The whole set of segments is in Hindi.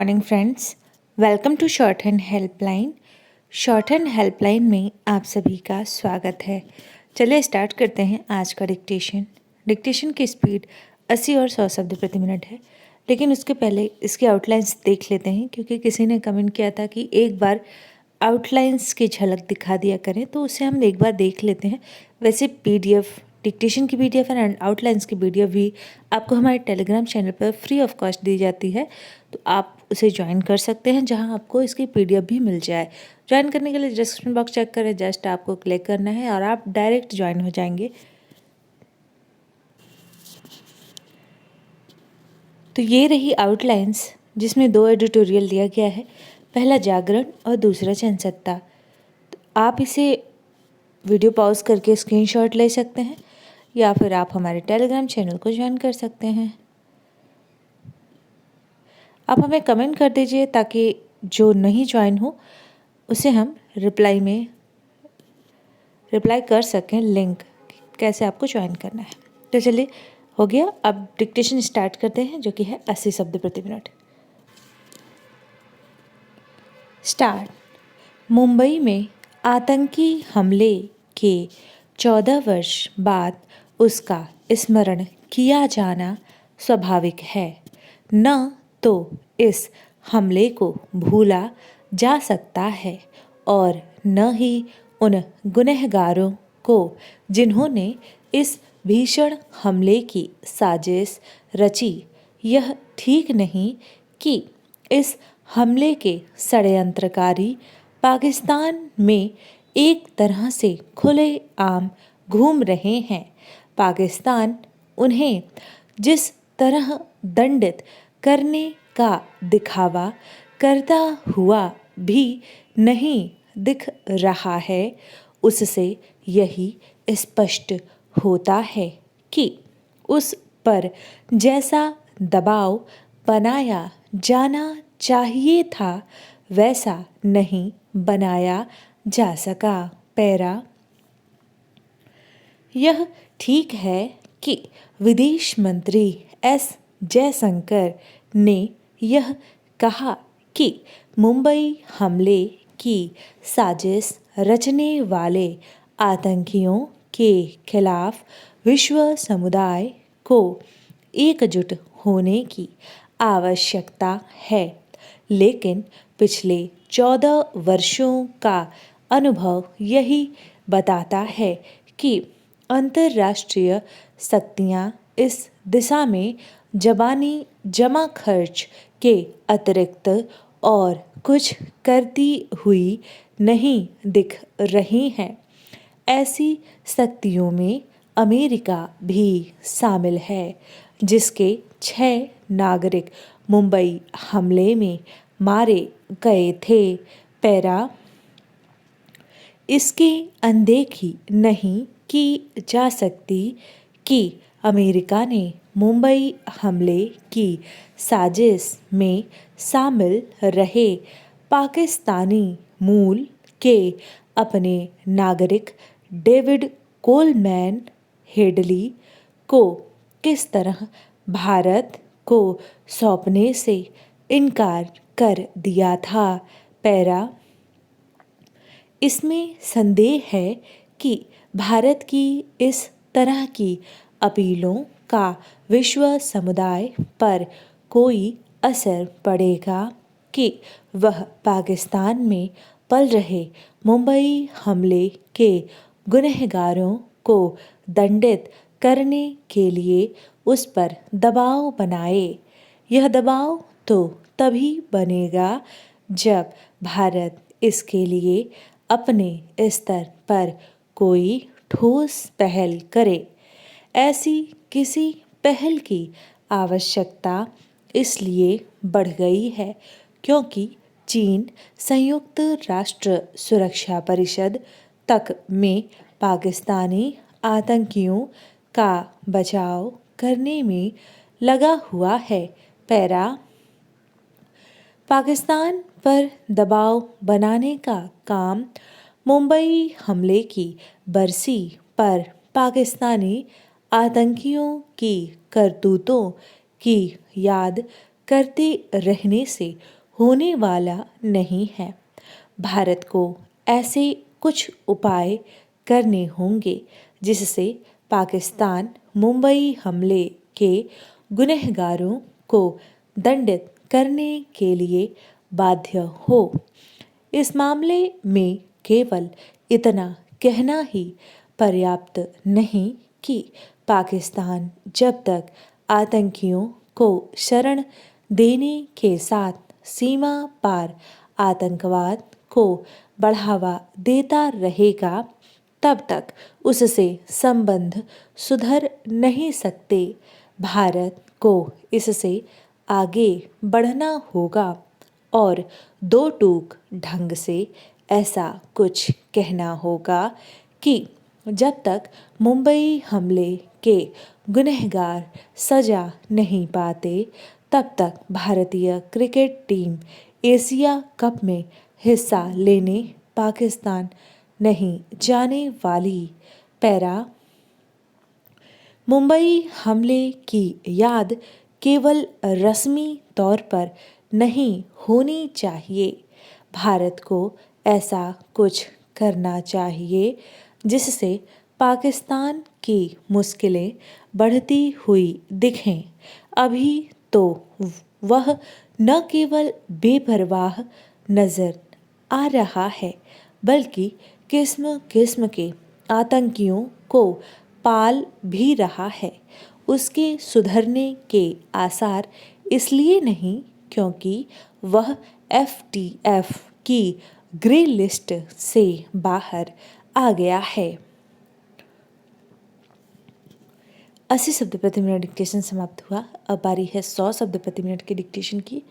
Morning friends, welcome to shorthand helpline. Shorthand helpline में आप सभी का स्वागत है। चलिए स्टार्ट करते हैं आज का डिक्टेशन। डिक्टेशन की स्पीड 80 और 100 शब्द प्रति मिनट है, लेकिन उसके पहले इसकी आउटलाइंस देख लेते हैं, क्योंकि किसी ने कमेंट किया था कि एक बार आउटलाइंस की झलक दिखा दिया करें, तो उसे हम एक बार देख लेते हैं। वैसे पीडीएफ, डिक्टेशन की पीडीएफ एंड आउटलाइंस की पीडीएफ भी आपको हमारे टेलीग्राम चैनल पर फ्री ऑफ कॉस्ट दी जाती है, तो आप उसे ज्वाइन कर सकते हैं, जहां आपको इसकी पीडीएफ भी मिल जाए। ज्वाइन करने के लिए डिस्क्रिप्शन बॉक्स चेक करें, जस्ट आपको क्लिक करना है और आप डायरेक्ट ज्वाइन हो जाएंगे। तो ये रही आउटलाइंस, जिसमें 2 एडिटोरियल दिया गया है, पहला जागरण और दूसरा जनसत्ता। तो आप इसे वीडियो पॉज करके स्क्रीनशॉट ले सकते हैं, या फिर आप हमारे टेलीग्राम चैनल को ज्वाइन कर सकते हैं। आप हमें कमेंट कर दीजिए, ताकि जो नहीं ज्वाइन हो उसे हम रिप्लाई कर सकें, लिंक कैसे आपको ज्वाइन करना है। तो चलिए, हो गया। अब डिक्टेशन स्टार्ट करते हैं, जो कि है 80 शब्द प्रति मिनट। स्टार्ट। मुंबई में आतंकी हमले के 14 वर्ष बाद उसका स्मरण किया जाना स्वाभाविक है। न तो इस हमले को भूला जा सकता है, और न ही उन गुनहगारों को जिन्होंने इस भीषण हमले की साजिश रची। यह ठीक नहीं कि इस हमले के षड्यंत्रकारी पाकिस्तान में एक तरह से खुलेआम घूम रहे हैं। पाकिस्तान उन्हें जिस तरह दंडित करने का दिखावा करता हुआ भी नहीं दिख रहा है, उससे यही स्पष्ट होता है कि उस पर जैसा दबाव बनाया जाना चाहिए था, वैसा नहीं बनाया जा सका। पैरा। यह ठीक है कि विदेश मंत्री एस जयशंकर ने यह कहा कि मुंबई हमले की साजिश रचने वाले आतंकियों के खिलाफ विश्व समुदाय को एकजुट होने की आवश्यकता है, लेकिन पिछले 14 वर्षों का अनुभव यही बताता है कि अंतर्राष्ट्रीय शक्तियाँ इस दिशा में जबानी जमा खर्च के अतिरिक्त और कुछ करती हुई नहीं दिख रही हैं। ऐसी शक्तियों में अमेरिका भी शामिल है, जिसके 6 नागरिक मुंबई हमले में मारे गए थे। पैरा। इसकी अनदेखी नहीं की जा सकती कि अमेरिका ने मुंबई हमले की साजिश में शामिल रहे पाकिस्तानी मूल के अपने नागरिक डेविड कोलमैन हेडली को किस तरह भारत को सौंपने से इनकार कर दिया था। पैरा। इसमें संदेह है कि भारत की इस तरह की अपीलों का विश्व समुदाय पर कोई असर पड़ेगा कि वह पाकिस्तान में पल रहे मुंबई हमले के गुनहगारों को दंडित करने के लिए उस पर दबाव बनाए। यह दबाव तो तभी बनेगा जब भारत इसके लिए अपने स्तर पर कोई ठोस पहल करे। ऐसी किसी पहल की आवश्यकता इसलिए बढ़ गई है क्योंकि चीन संयुक्त राष्ट्र सुरक्षा परिषद तक में पाकिस्तानी आतंकियों का बचाव करने में लगा हुआ है। पैरा। पाकिस्तान पर दबाव बनाने का काम मुंबई हमले की बरसी पर पाकिस्तानी आतंकियों की करतूतों की याद करते रहने से होने वाला नहीं है। भारत को ऐसे कुछ उपाय करने होंगे जिससे पाकिस्तान मुंबई हमले के गुनहगारों को दंडित करने के लिए बाध्य हो। इस मामले में केवल इतना कहना ही पर्याप्त नहीं कि पाकिस्तान जब तक आतंकियों को शरण देने के साथ सीमा पार आतंकवाद को बढ़ावा देता रहेगा तब तक उससे संबंध सुधर नहीं सकते। भारत को इससे आगे बढ़ना होगा और दो टूक ढंग से ऐसा कुछ कहना होगा कि जब तक मुंबई हमले के गुनहगार सजा नहीं पाते तब तक भारतीय क्रिकेट टीम एशिया कप में हिस्सा लेने पाकिस्तान नहीं जाने वाली। पैरा मुंबई हमले की याद केवल रस्मी तौर पर नहीं होनी चाहिए। भारत को ऐसा कुछ करना चाहिए जिससे पाकिस्तान की मुश्किलें बढ़ती हुई दिखें। अभी तो वह न केवल बेपरवाह नज़र आ रहा है बल्कि किस्म किस्म के आतंकियों को पाल भी रहा है। उसके सुधरने के आसार इसलिए नहीं क्योंकि वह एफटीएफ की ग्रे लिस्ट से बाहर आ गया है। 80 शब्द प्रति मिनट डिक्टेशन समाप्त हुआ। अब बारी है 100 शब्द प्रति मिनट की डिक्टेशन की।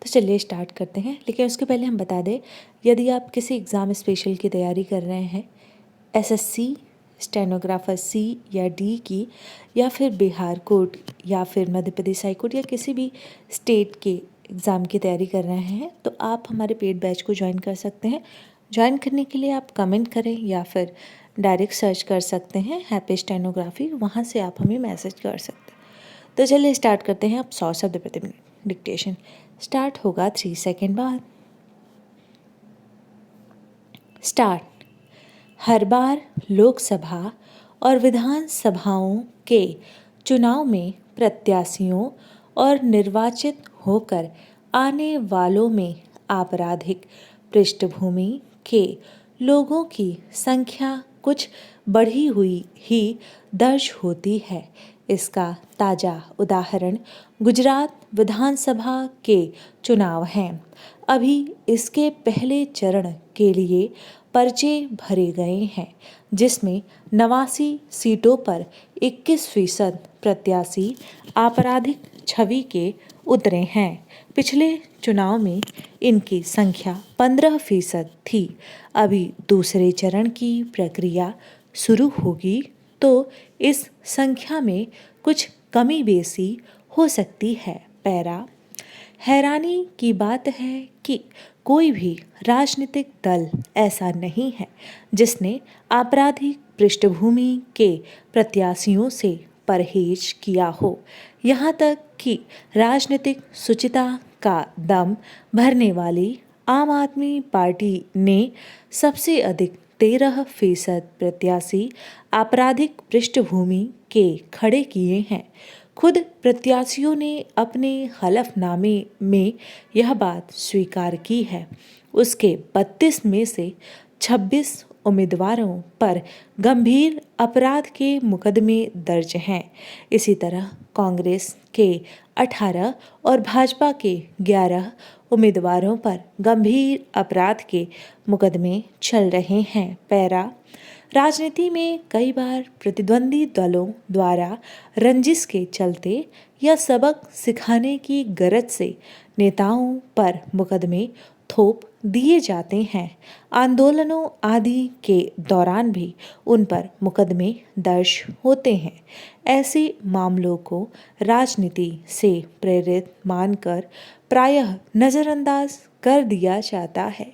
तो चलिए स्टार्ट करते हैं, लेकिन उसके पहले हम बता दें, यदि आप किसी एग्ज़ाम स्पेशल की तैयारी कर रहे हैं, एसएससी स्टेनोग्राफर सी या डी की, या फिर बिहार कोर्ट या फिर मध्य प्रदेश हाई कोर्ट या किसी भी स्टेट के एग्ज़ाम की तैयारी कर रहे हैं, तो आप हमारे पेड बैच को ज्वाइन कर सकते हैं। ज्वाइन करने के लिए आप कमेंट करें या फिर डायरेक्ट सर्च कर सकते हैं हैप्पी स्टेनोग्राफी, वहाँ से आप हमें मैसेज कर सकते हैं। तो चलिए स्टार्ट करते हैं। अब 100 शब्द प्रति मिनट डिक्टेशन स्टार्ट होगा 3 सेकेंड बाद। स्टार्ट। हर बार लोकसभा और विधान सभाओं के चुनाव में प्रत्याशियों और निर्वाचित होकर आने वालों में आपराधिक पृष्ठभूमि के लोगों की संख्या कुछ बढ़ी हुई ही दर्ज होती है। इसका ताज़ा उदाहरण गुजरात विधानसभा के चुनाव हैं। अभी इसके पहले चरण के लिए पर्चे भरे गए हैं जिसमें 89 सीटों पर 21% प्रत्याशी आपराधिक छवि के उतरे हैं। पिछले चुनाव में इनकी संख्या 15% थी। अभी दूसरे चरण की प्रक्रिया शुरू होगी तो इस संख्या में कुछ कमी बेसी हो सकती है। पैरा। हैरानी की बात है कि कोई भी राजनीतिक दल ऐसा नहीं है जिसने आपराधिक पृष्ठभूमि के प्रत्याशियों से परहेज किया हो। यहाँ तक कि राजनीतिक शुचिता का दम भरने वाली आम आदमी पार्टी ने सबसे अधिक 13% प्रत्याशी आपराधिक पृष्ठभूमि के खड़े किए हैं। खुद प्रत्याशियों ने अपने हलफनामे में यह बात स्वीकार की है। उसके 32 में से 26 उम्मीदवारों पर गंभीर अपराध के मुकदमे दर्ज हैं। इसी तरह कांग्रेस के 18 और भाजपा के 11 उम्मीदवारों पर गंभीर अपराध के मुकदमे चल रहे हैं। पैरा। राजनीति में कई बार प्रतिद्वंदी दलों द्वारा रंजिश के चलते या सबक सिखाने की गरज से नेताओं पर मुकदमे थोप दिए जाते हैं। आंदोलनों आदि के दौरान भी उन पर मुकदमे दर्ज होते हैं। ऐसे मामलों को राजनीति से प्रेरित मानकर प्रायः नज़रअंदाज कर दिया जाता है,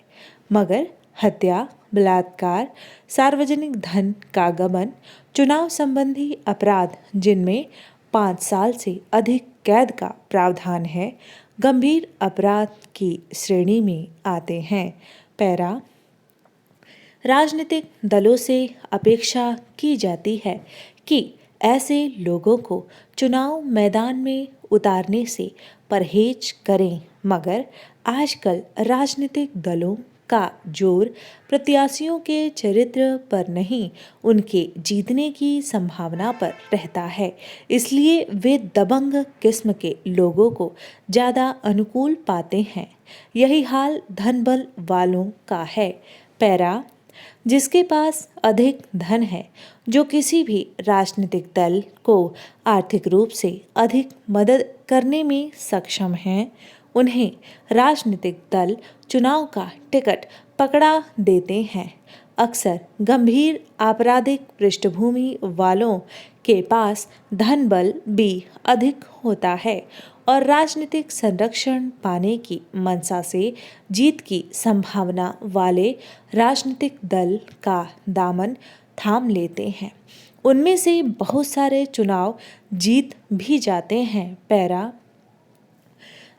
मगर हत्या, बलात्कार, सार्वजनिक धन का गबन, चुनाव संबंधी अपराध जिनमें 5 साल से अधिक कैद का प्रावधान है, गंभीर अपराध की श्रेणी में आते हैं। पैरा, राजनीतिक दलों से अपेक्षा की जाती है कि ऐसे लोगों को चुनाव मैदान में उतारने से परहेज करें, मगर आजकल राजनीतिक दलों का जोर प्रत्याशियों के चरित्र पर नहीं, उनके जीतने की संभावना पर रहता है। इसलिए वे दबंग किस्म के लोगों को ज़्यादा अनुकूल पाते हैं। यही हाल धनबल वालों का है। पैरा, जिसके पास अधिक धन है, जो किसी भी राजनीतिक दल को आर्थिक रूप से अधिक मदद करने में सक्षम हैं, उन्हें राजनीतिक दल चुनाव का टिकट पकड़ा देते हैं। अक्सर गंभीर आपराधिक पृष्ठभूमि वालों के पास धन बल भी अधिक होता है और राजनीतिक संरक्षण पाने की मंशा से जीत की संभावना वाले राजनीतिक दल का दामन थाम लेते हैं। उनमें से बहुत सारे चुनाव जीत भी जाते हैं। पैरा,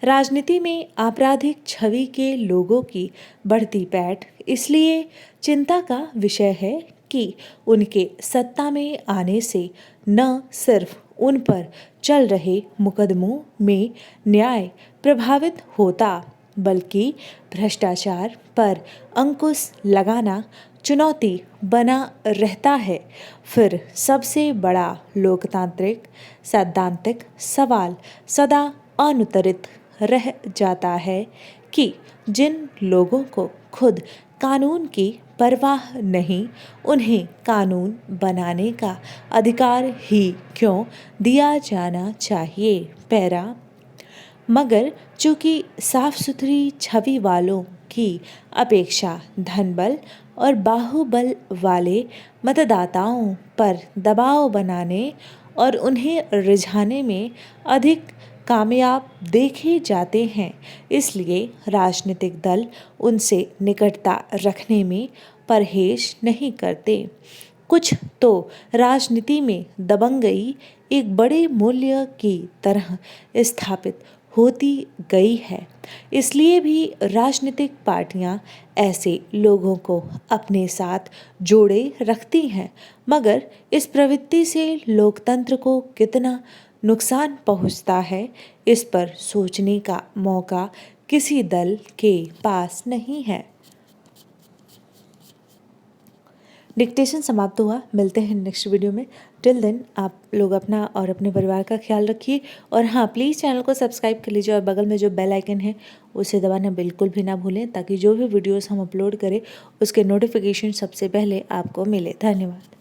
राजनीति में आपराधिक छवि के लोगों की बढ़ती पैठ इसलिए चिंता का विषय है कि उनके सत्ता में आने से न सिर्फ उन पर चल रहे मुकदमों में न्याय प्रभावित होता, बल्कि भ्रष्टाचार पर अंकुश लगाना चुनौती बना रहता है। फिर सबसे बड़ा लोकतांत्रिक सैद्धांतिक सवाल सदा अनुत्तरित रह जाता है कि जिन लोगों को खुद कानून की परवाह नहीं, उन्हें कानून बनाने का अधिकार ही क्यों दिया जाना चाहिए। पैरा, मगर चूंकि साफ सुथरी छवि वालों की अपेक्षा धनबल और बाहुबल वाले मतदाताओं पर दबाव बनाने और उन्हें रिझाने में अधिक कामयाब देखे जाते हैं, इसलिए राजनीतिक दल उनसे निकटता रखने में परहेज नहीं करते। कुछ तो राजनीति में दबंगई एक बड़े मूल्य की तरह स्थापित होती गई है। इसलिए भी राजनीतिक पार्टियां ऐसे लोगों को अपने साथ जोड़े रखती हैं, मगर इस प्रवृत्ति से लोकतंत्र को कितना नुकसान पहुंचता है, इस पर सोचने का मौका किसी दल के पास नहीं है। डिक्टेशन समाप्त हुआ। मिलते हैं नेक्स्ट वीडियो में। टिल देन आप लोग अपना और अपने परिवार का ख्याल रखिए और हाँ, प्लीज़ चैनल को सब्सक्राइब कर लीजिए और बगल में जो बेल आइकन है उसे दबाना बिल्कुल भी ना भूलें, ताकि जो भी वीडियोस हम अपलोड करें उसके नोटिफिकेशन सबसे पहले आपको मिले। धन्यवाद।